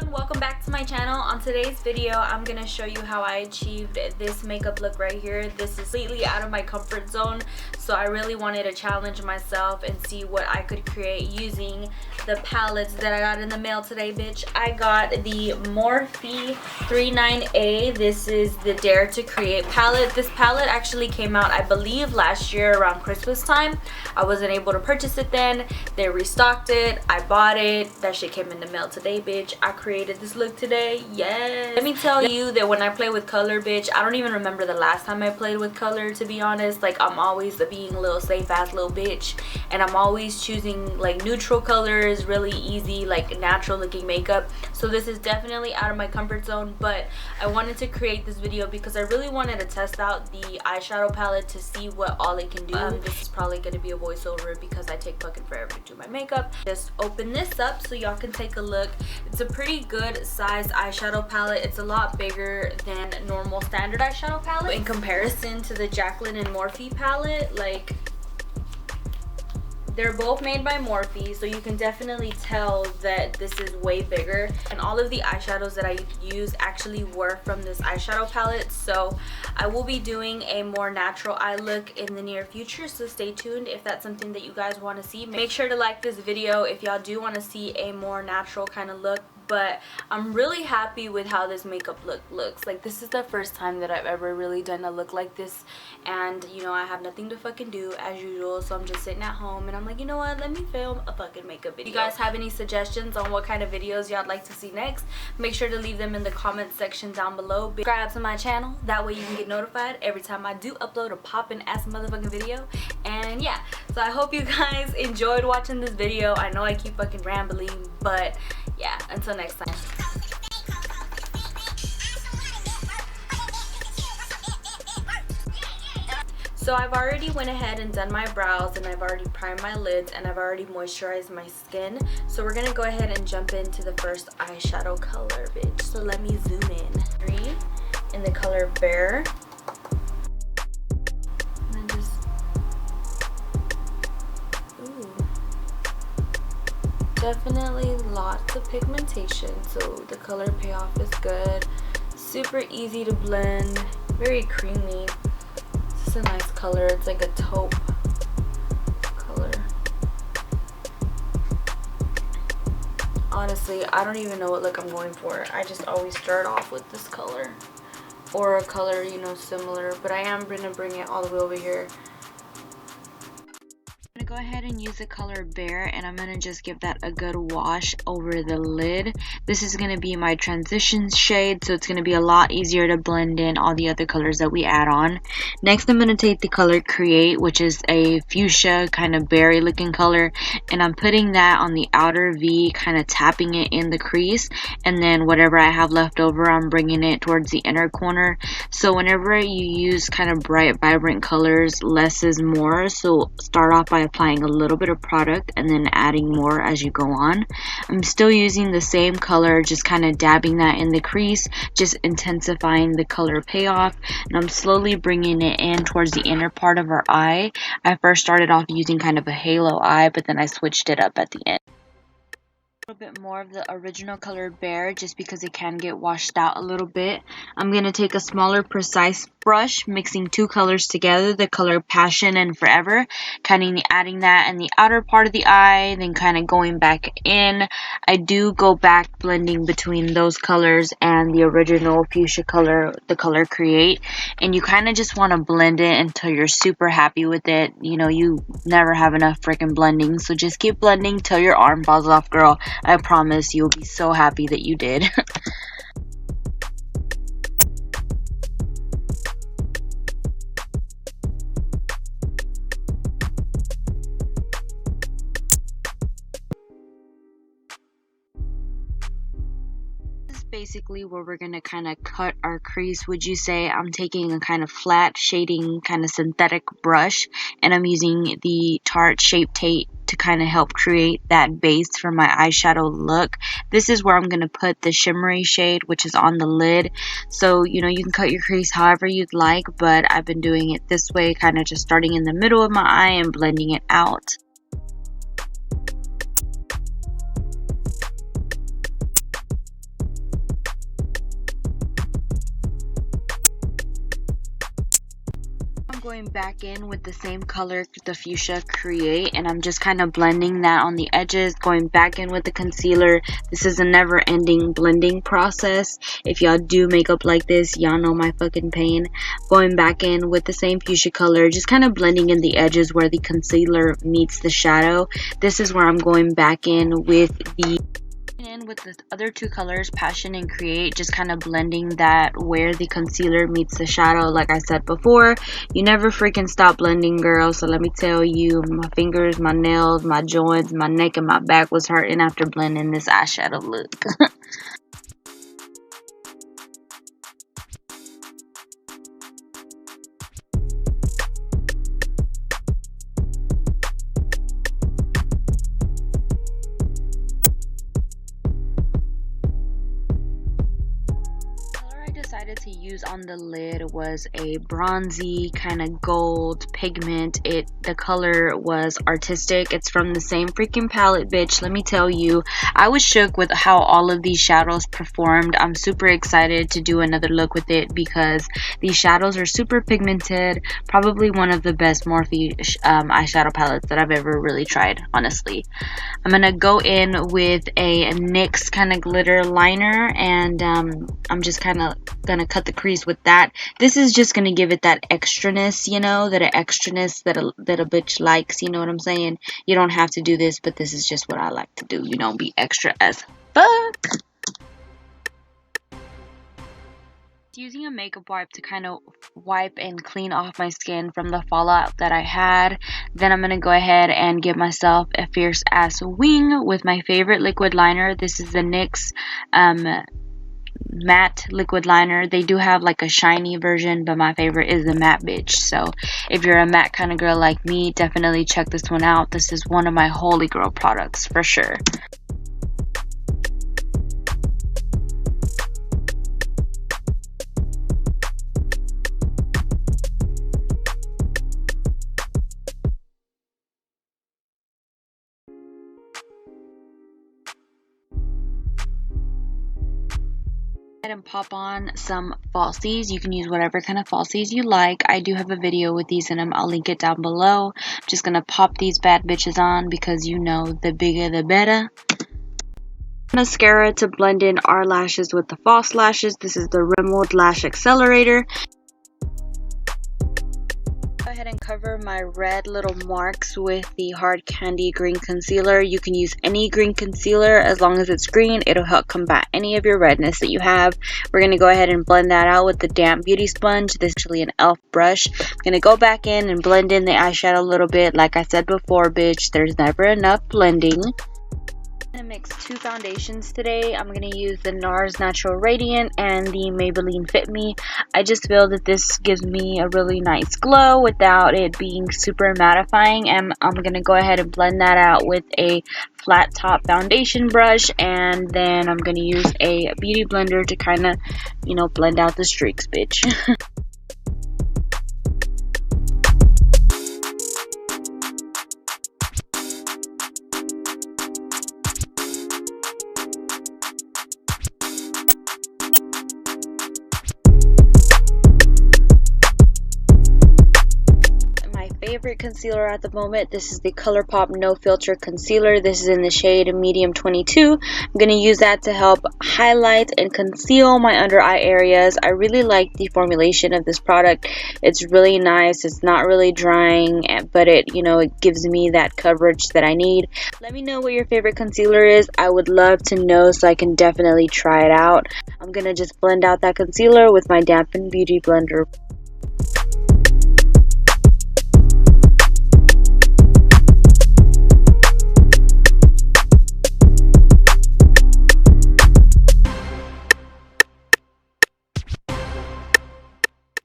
everyone, welcome back to my channel. On today's video I'm gonna show you how I achieved this makeup look right here. This is completely out of my comfort zone, so I really wanted to challenge myself and see what I could create using the palettes that I got in the mail today, bitch. I got the Morphe 39A. This is the Dare to Create palette. This palette actually came out, I believe, last year around Christmas time. I wasn't able to purchase it then. They restocked it. I bought it. That shit came in the mail today, bitch. I created this look today. Yes. Let me tell you that when I play with color, bitch, I don't even remember the last time I played with color, to be honest. Like, I'm always being a little safe ass little bitch, and I'm always choosing like neutral colors, really easy, like natural looking makeup. So this is definitely out of my comfort zone, but I wanted to create this video because I really wanted to test out the eyeshadow palette to see what all it can do. This is probably going to be a voiceover because I take fucking forever to do my makeup. Just open this up so y'all can take a look. It's a pretty good sized eyeshadow palette. It's a lot bigger than normal standard eyeshadow palette in comparison to the Jaclyn and Morphe palette. Like, they're both made by Morphe, so you can definitely tell that this is way bigger. And all of the eyeshadows that I use actually were from this eyeshadow palette. So I will be doing a more natural eye look in the near future, so stay tuned if that's something that you guys want to see. Make sure to like this video if y'all do want to see a more natural kind of look. But I'm really happy with how this makeup look looks. Like, this is the first time that I've ever really done a look like this, and you know, I have nothing to fucking do as usual, so I'm just sitting at home and I'm like, you know what, let me film a fucking makeup video. If you guys have any suggestions on what kind of videos y'all like to see next, make sure to leave them in the comment section down below. Subscribe to my channel, that way you can get notified every time I do upload a poppin' ass motherfucking video. And yeah, so I hope you guys enjoyed watching this video. I know I keep fucking rambling, but yeah, until next time. So I've already went ahead and done my brows, and I've already primed my lids, and I've already moisturized my skin. So we're gonna go ahead and jump into the first eyeshadow color, bitch. So let me zoom in. 3 in the color Bear. And then just, ooh. Definitely lots of pigmentation, so the color payoff is good. Super easy to blend, very creamy. This is a nice color. It's like a taupe color. Honestly, I don't even know what look I'm going for. I just always start off with this color or a color, you know, similar, but I am gonna bring it all the way over here. Go ahead and use the color Bear, and I'm gonna just give that a good wash over the lid. This is gonna be my transition shade, so it's gonna be a lot easier to blend in all the other colors that we add on. Next, I'm gonna take the color Create, which is a fuchsia kind of berry looking color, and I'm putting that on the outer V, kind of tapping it in the crease, and then whatever I have left over, I'm bringing it towards the inner corner. So whenever you use kind of bright, vibrant colors, less is more. So start off by applying a little bit of product and then adding more as you go on. I'm still using the same color, just kind of dabbing that in the crease, just intensifying the color payoff, and I'm slowly bringing it in towards the inner part of our eye. I first started off using kind of a halo eye, but then I switched it up at the end. A little bit more of the original color Bear, just because it can get washed out a little bit. I'm going to take a smaller precise brush, mixing two colors together, the color Passion and Forever, kind of adding that in the outer part of the eye, then kind of going back in. I do go back blending between those colors and the original fuchsia color, the color Create, and you kind of just want to blend it until you're super happy with it. You know, you never have enough freaking blending, so just keep blending till your arm falls off, girl. I promise you'll be so happy that you did. Basically where we're going to kind of cut our crease, would you say. I'm taking a kind of flat shading kind of synthetic brush, and I'm using the Tarte Shape Tape to kind of help create that base for my eyeshadow look. This is where I'm going to put the shimmery shade, which is on the lid. So, you know, you can cut your crease however you'd like, but I've been doing it this way, kind of just starting in the middle of my eye and blending it out. going back in with the same color, the fuchsia Create, and I'm just kind of blending that on the edges, going back in with the concealer. This is a never-ending blending process. If y'all do makeup like this, y'all know my fucking pain. Going back in with the same fuchsia color, just kind of blending in the edges where the concealer meets the shadow. This is where I'm going back in with the other two colors, Passion and Create, just kind of blending that where the concealer meets the shadow. Like I said before, you never freaking stop blending, girl. So let me tell you, my fingers, my nails, my joints, my neck, and my back was hurting after blending this eyeshadow look. Decided to use on the lid was a bronzy kind of gold pigment. The color was Artistic. It's from the same freaking palette, bitch. Let me tell you, I was shook with how all of these shadows performed. I'm super excited to do another look with it because these shadows are super pigmented. Probably one of the best Morphe eyeshadow palettes that I've ever really tried, honestly. I'm gonna go in with a NYX kind of glitter liner, and I'm just kind of gonna cut the crease with that. This is just gonna give it that extraness, you know, that extraness that a bitch likes, you know what I'm saying? You don't have to do this, but this is just what I like to do, you know, be extra as fuck. Using a makeup wipe to kind of wipe and clean off my skin from the fallout that I had. Then I'm gonna go ahead and give myself a fierce ass wing with my favorite liquid liner. This is the NYX matte liquid liner. They do have like a shiny version, but my favorite is the matte bitch. So if you're a matte kind of girl like me, definitely check this one out. This is one of my holy girl products for sure. And pop on some falsies. You can use whatever kind of falsies you like. I do have a video with these in them. I'll link it down below. I'm just gonna pop these bad bitches on because you know the bigger the better. Mascara to blend in our lashes with the false lashes. This is the Rimmel Lash Accelerator. Go ahead and cover my red little marks with the Hard Candy Green Concealer. You can use any green concealer as long as it's green. It'll help combat any of your redness that you have. We're going to go ahead and blend that out with the damp beauty sponge. This is actually an e.l.f. brush. I'm going to go back in and blend in the eyeshadow a little bit. Like I said before, bitch, there's never enough blending. I'm going to mix two foundations today. I'm going to use the Nars Natural Radiant and the Maybelline Fit Me. I just feel that this gives me a really nice glow without it being super mattifying. And I'm going to go ahead and blend that out with a flat top foundation brush. And then I'm going to use a beauty blender to kind of, you know, blend out the streaks, bitch. Favorite concealer at the moment. This is the ColourPop No Filter Concealer. This is in the shade Medium 22. I'm going to use that to help highlight and conceal my under eye areas. I really like the formulation of this product. It's really nice. It's not really drying, but it, you know, it gives me that coverage that I need. Let me know what your favorite concealer is. I would love to know so I can definitely try it out. I'm going to just blend out that concealer with my dampened beauty blender.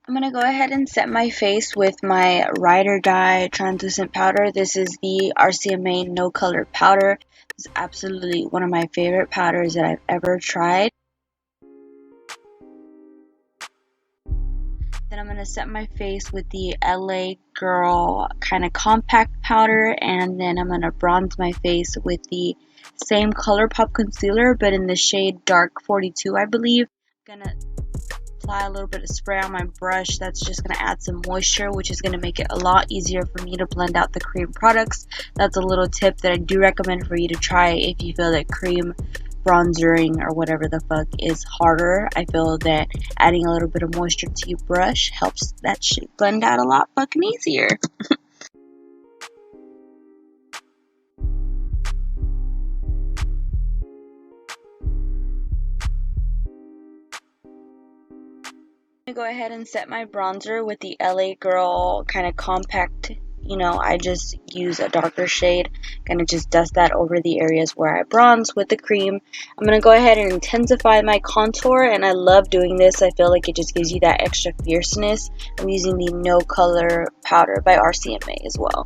I'm going to go ahead and set my face with my Ride or Die translucent powder. This is the RCMA No Color Powder. It's absolutely one of my favorite powders that I've ever tried. Then I'm going to set my face with the LA Girl kind of compact powder. And then I'm going to bronze my face with the same ColourPop concealer, but in the shade Dark 42, I believe. I'm going to apply a little bit of spray on my brush. That's just going to add some moisture, which is going to make it a lot easier for me to blend out the cream products. That's a little tip that I do recommend for you to try if you feel that cream bronzering or whatever the fuck is harder. I feel that adding a little bit of moisture to your brush helps that shit blend out a lot fucking easier. Go ahead and set my bronzer with the LA Girl kind of compact. I just use a darker shade, kind of just dust that over the areas where I bronze with the cream. I'm going to go ahead and intensify my contour, and I love doing this. I feel like it just gives you that extra fierceness. I'm using the No Color powder by RCMA as well.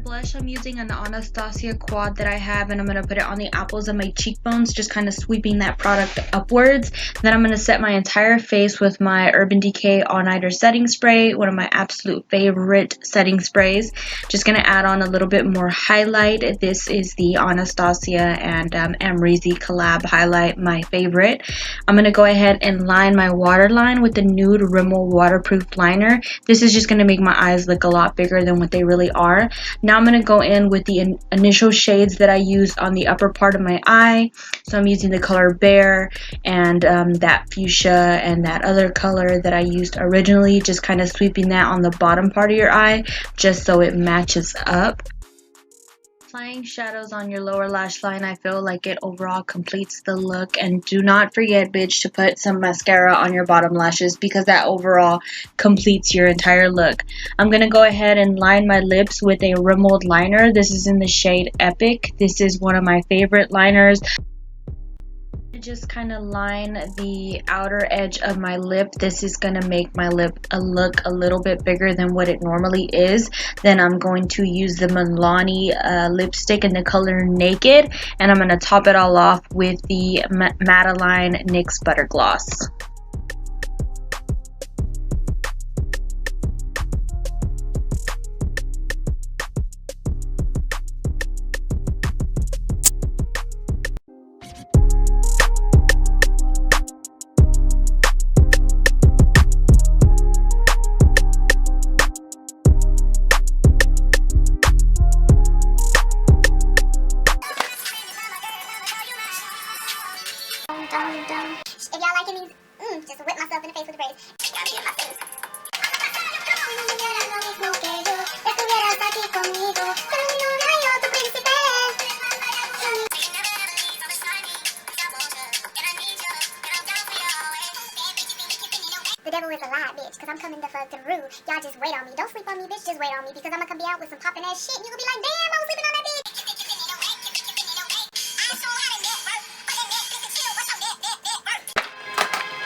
Blush, I'm using an Anastasia quad that I have, and I'm going to put it on the apples of my cheekbones, just kind of sweeping that product upwards. Then I'm going to set my entire face with my Urban Decay All Nighter setting spray, one of my absolute favorite setting sprays. Just going to add on a little bit more highlight. This is the Anastasia and Amrezy collab highlight, my favorite. I'm going to go ahead and line my waterline with the nude Rimmel waterproof liner. This is just going to make my eyes look a lot bigger than what they really are. Now I'm going to go in with the initial shades that I used on the upper part of my eye. So I'm using the color Bear and that fuchsia and that other color that I used originally. Just kind of sweeping that on the bottom part of your eye just so it matches up. Applying shadows on your lower lash line, I feel like it overall completes the look. And do not forget, bitch, to put some mascara on your bottom lashes because that overall completes your entire look. I'm going to go ahead and line my lips with a Rimmel liner. This is in the shade Epic. This is one of my favorite liners. Just kind of line the outer edge of my lip. This is going to make my lip look a little bit bigger than what it normally is. Then I'm going to use the Milani lipstick in the color Naked, and I'm going to top it all off with the Madeline NYX Butter Gloss. If y'all liking these, just whip myself in the face with the braids. The devil is a lie, bitch, because I'm coming the fuck through. Y'all just wait on me. Don't sleep on me, bitch. Just wait on me, because I'm gonna come be out with some poppin' ass shit, and you gonna be like, damn, I was sleeping on that bitch.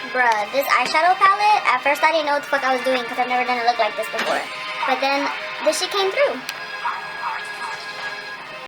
Bruh, this eyeshadow palette, at first I didn't know what the fuck I was doing because I've never done a look like this before. But then this shit came through.